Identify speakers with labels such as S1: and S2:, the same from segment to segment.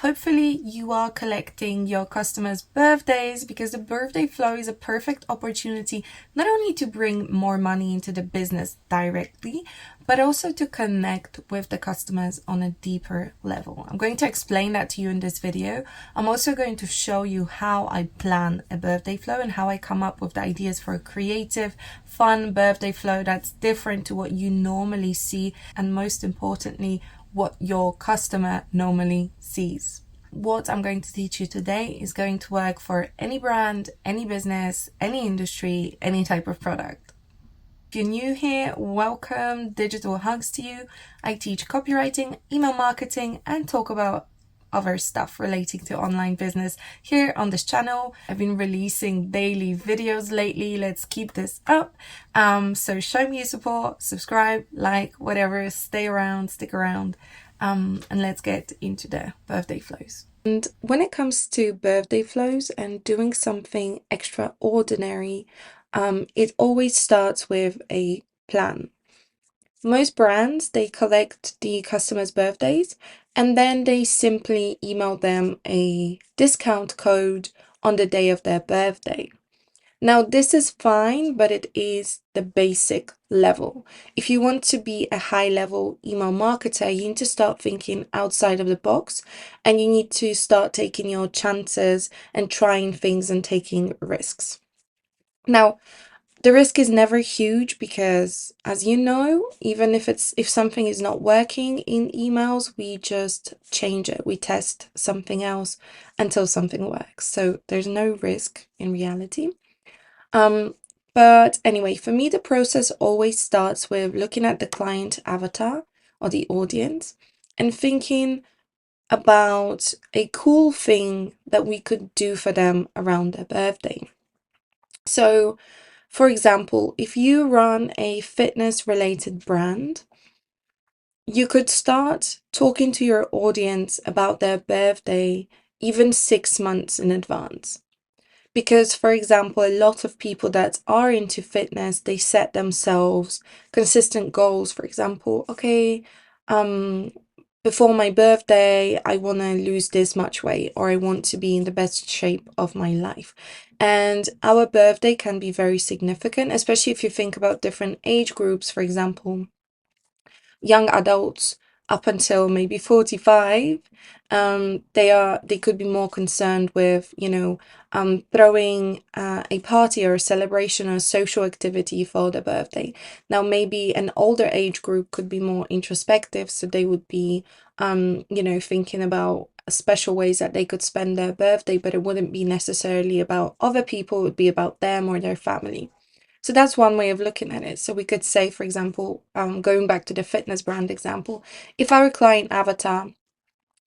S1: Hopefully you are collecting your customers' birthdays, because the birthday flow is a perfect opportunity not only to bring more money into the business directly, but also to connect with the customers on a deeper level. I'm going to explain that to you in this video. I'm also going to show you how I plan a birthday flow and how I come up with the ideas for a creative, fun birthday flow that's different to what you normally see, and most importantly, what your customer normally sees. What I'm going to teach you today is going to work for any brand, any business, any industry, any type of product. If you're new here, welcome, digital hugs to you. I teach copywriting, email marketing, and talk about other stuff relating to online business here on this channel. I've been releasing daily videos lately. Let's keep this up. So show me your support, subscribe, like, whatever, stay around, stick around, and let's get into the birthday flows. And when it comes to birthday flows and doing something extraordinary, it always starts with a plan. Most brands, they collect the customers' birthdays and then they simply email them a discount code on the day of their birthday. Now, this is fine, but it is the basic level. If you want to be a high-level email marketer, you need to start thinking outside of the box, and you need to start taking your chances and trying things and taking risks. Now, the risk is never huge because, as you know, even if something is not working in emails, we just change it. We test something else until something works. So there's no risk in reality. But anyway, for me, the process always starts with looking at the client avatar or the audience and thinking about a cool thing that we could do for them around their birthday. So, for example, if you run a fitness-related brand, you could start talking to your audience about their birthday even 6 months in advance. Because, for example, a lot of people that are into fitness, they set themselves consistent goals. For example, okay, before my birthday, I want to lose this much weight, or I want to be in the best shape of my life. And our birthday can be very significant, especially if you think about different age groups. For example, young adults up until maybe 45, they could be more concerned with, throwing a party or a celebration or a social activity for their birthday. Now, maybe an older age group could be more introspective, so they would be, thinking about special ways that they could spend their birthday, but it wouldn't be necessarily about other people, it would be about them or their family. So that's one way of looking at it. So we could say, for example, going back to the fitness brand example, if our client avatar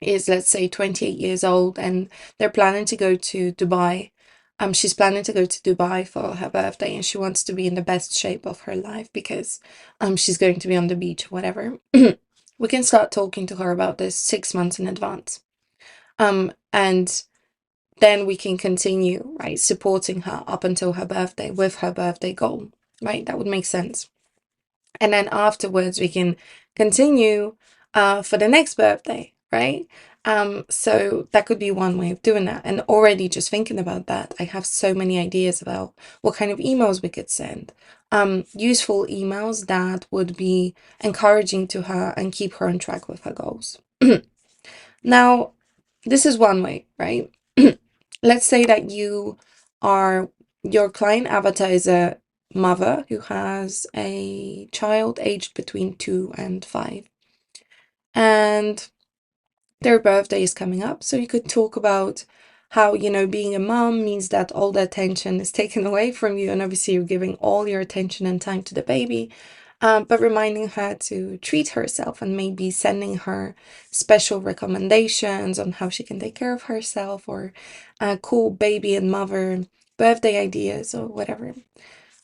S1: is, let's say, 28 years old and they're planning to go to Dubai, she's planning to go to Dubai for her birthday and she wants to be in the best shape of her life because she's going to be on the beach or whatever, we can start talking to her about this 6 months in advance. And then we can continue, right, supporting her up until her birthday with her birthday goal, right? That would make sense. And then afterwards, we can continue for the next birthday, right? So that could be one way of doing that. And already just thinking about that, I have so many ideas about what kind of emails we could send. Useful emails that would be encouraging to her and keep her on track with her goals. Now, this is one way, right? Let's say that your client avatar is a mother who has a child aged between 2 and 5. And their birthday is coming up. So you could talk about how, being a mom means that all the attention is taken away from you. And obviously you're giving all your attention and time to the baby. But reminding her to treat herself and maybe sending her special recommendations on how she can take care of herself, or cool baby and mother birthday ideas or whatever.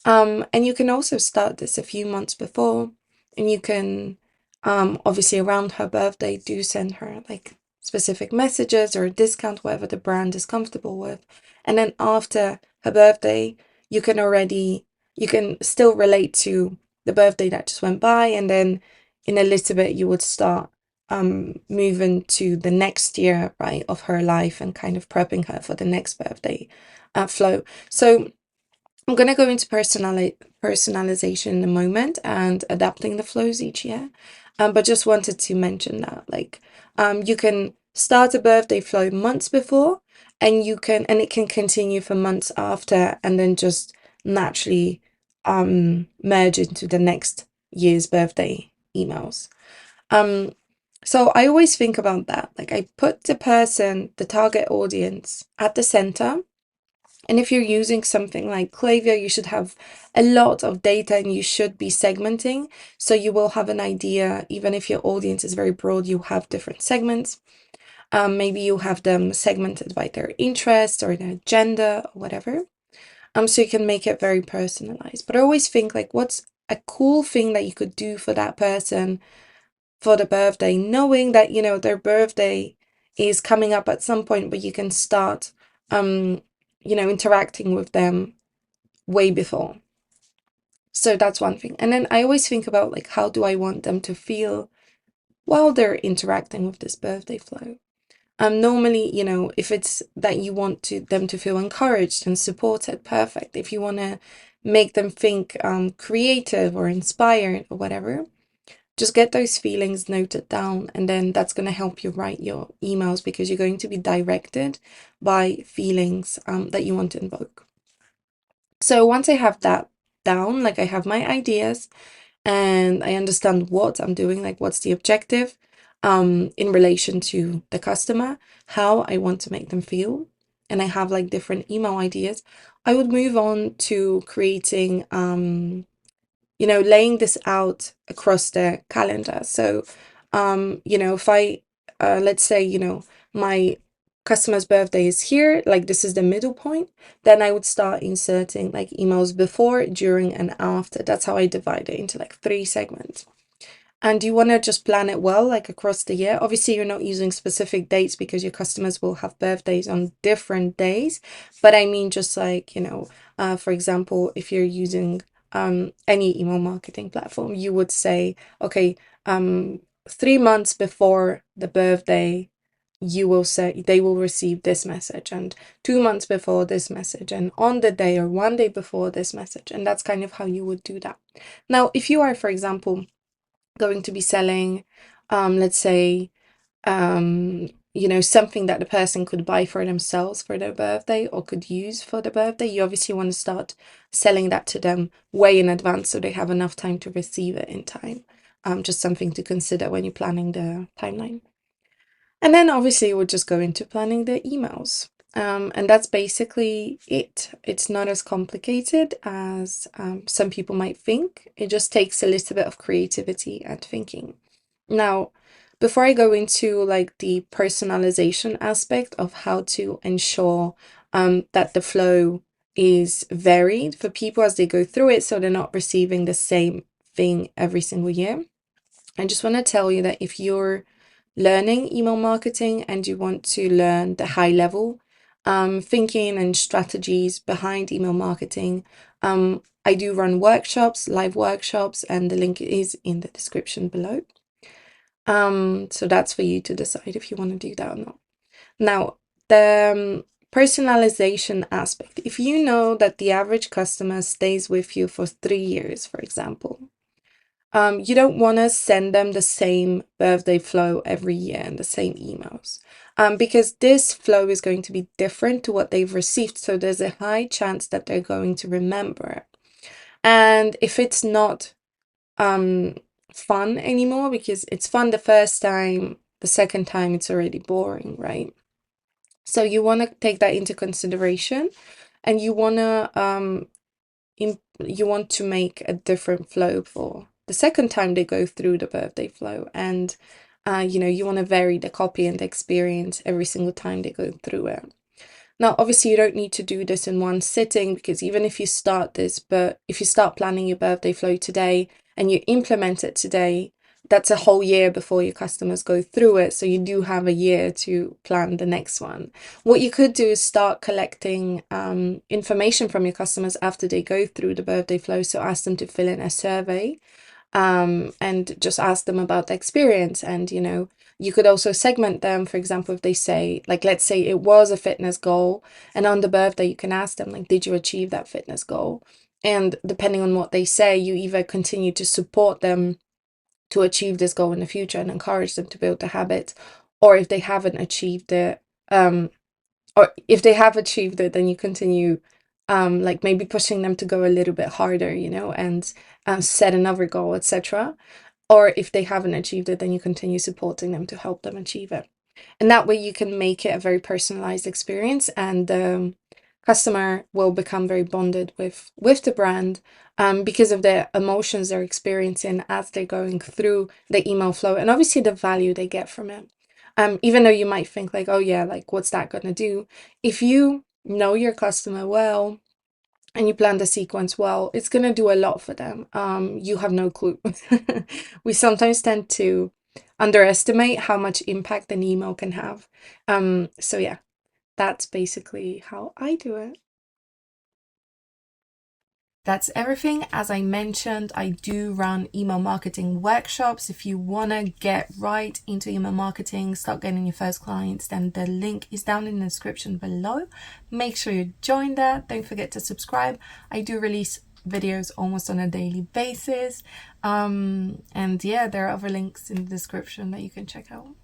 S1: And you can also start this a few months before, and you can obviously around her birthday do send her like specific messages or a discount, whatever the brand is comfortable with. And then after her birthday, you can still relate to the birthday that just went by, and then in a little bit you would start moving to the next year, right, of her life and kind of prepping her for the next birthday flow. So I'm going to go into personalization in a moment and adapting the flows each year. But just wanted to mention that, like, you can start a birthday flow months before, and it can continue for months after, and then just naturally merge into the next year's birthday emails. Um, so I always think about that. Like, I put the target audience at the center. And if you're using something like Klaviyo, you should have a lot of data and you should be segmenting. So you will have an idea, even if your audience is very broad, you have different segments. Maybe you have them segmented by their interest or their gender or whatever. So you can make it very personalized. But I always think, like, what's a cool thing that you could do for that person for the birthday, knowing that, their birthday is coming up at some point, but you can start, interacting with them way before. So that's one thing. And then I always think about, like, how do I want them to feel while they're interacting with this birthday flow? Normally, if it's that you want them to feel encouraged and supported, perfect. If you want to make them think creative or inspired or whatever, just get those feelings noted down, and then that's going to help you write your emails, because you're going to be directed by feelings that you want to invoke. So once I have that down, like I have my ideas and I understand what I'm doing, like what's the objective in relation to the customer, how I want to make them feel, and I have like different email ideas, I would move on to creating laying this out across their calendar. So, if I, let's say, my customer's birthday is here, like this is the middle point, then I would start inserting like emails before, during, and after. That's how I divide it into like 3 segments. And you want to just plan it well, like across the year. Obviously, you're not using specific dates because your customers will have birthdays on different days. But I mean, just like, for example, if you're using any email marketing platform, you would say, okay, 3 months before the birthday, you will say they will receive this message, and 2 months before this message, and on the day or 1 day before this message. And that's kind of how you would do that. Now, if you are, for example, going to be selling, let's say, something that the person could buy for themselves for their birthday or could use for their birthday, you obviously want to start selling that to them way in advance so they have enough time to receive it in time. Just something to consider when you're planning the timeline. And then obviously we'll just go into planning the emails. And that's basically it. It's not as complicated as some people might think. It just takes a little bit of creativity and thinking. Now, before I go into like the personalization aspect of how to ensure that the flow is varied for people as they go through it, so they're not receiving the same thing every single year, I just want to tell you that if you're learning email marketing and you want to learn the high level thinking and strategies behind email marketing, I do run workshops, live workshops, and the link is in the description below. So that's for you to decide if you want to do that or not. Now, the personalization aspect. If you know that the average customer stays with you for 3 years, for example, you don't want to send them the same birthday flow every year and the same emails, because this flow is going to be different to what they've received. So there's a high chance that they're going to remember it. And if it's not fun anymore, because it's fun the first time, the second time it's already boring, right? So you want to take that into consideration, and you want to make a different flow for the second time they go through the birthday flow. And you want to vary the copy and the experience every single time they go through it. Now, obviously, you don't need to do this in one sitting, because even if you start planning your birthday flow today and you implement it today, that's a whole year before your customers go through it. So you do have a year to plan the next one. What you could do is start collecting information from your customers after they go through the birthday flow. So ask them to fill in a survey. and just ask them about the experience. And, you could also segment them. For example, if they say, like, let's say it was a fitness goal, and on the birthday, you can ask them, like, did you achieve that fitness goal? And depending on what they say, you either continue to support them to achieve this goal in the future and encourage them to build the habit, or if they haven't achieved it, or if they have achieved it, then you continue, like maybe pushing them to go a little bit harder, and set another goal, etc. Or if they haven't achieved it, then you continue supporting them to help them achieve it. And that way you can make it a very personalized experience, and the customer will become very bonded with the brand, because of the emotions they're experiencing as they're going through the email flow, and obviously the value they get from it. Even though you might think like, oh yeah, like what's that gonna do? If you know your customer well and you plan the sequence well, it's gonna do a lot for them. You have no clue. We sometimes tend to underestimate how much impact an email can have. So yeah, that's basically how I do it. That's everything. As I mentioned, I do run email marketing workshops. If you want to get right into email marketing, start getting your first clients, then the link is down in the description below. Make sure you join that. Don't forget to subscribe. I do release videos almost on a daily basis. And yeah, there are other links in the description that you can check out.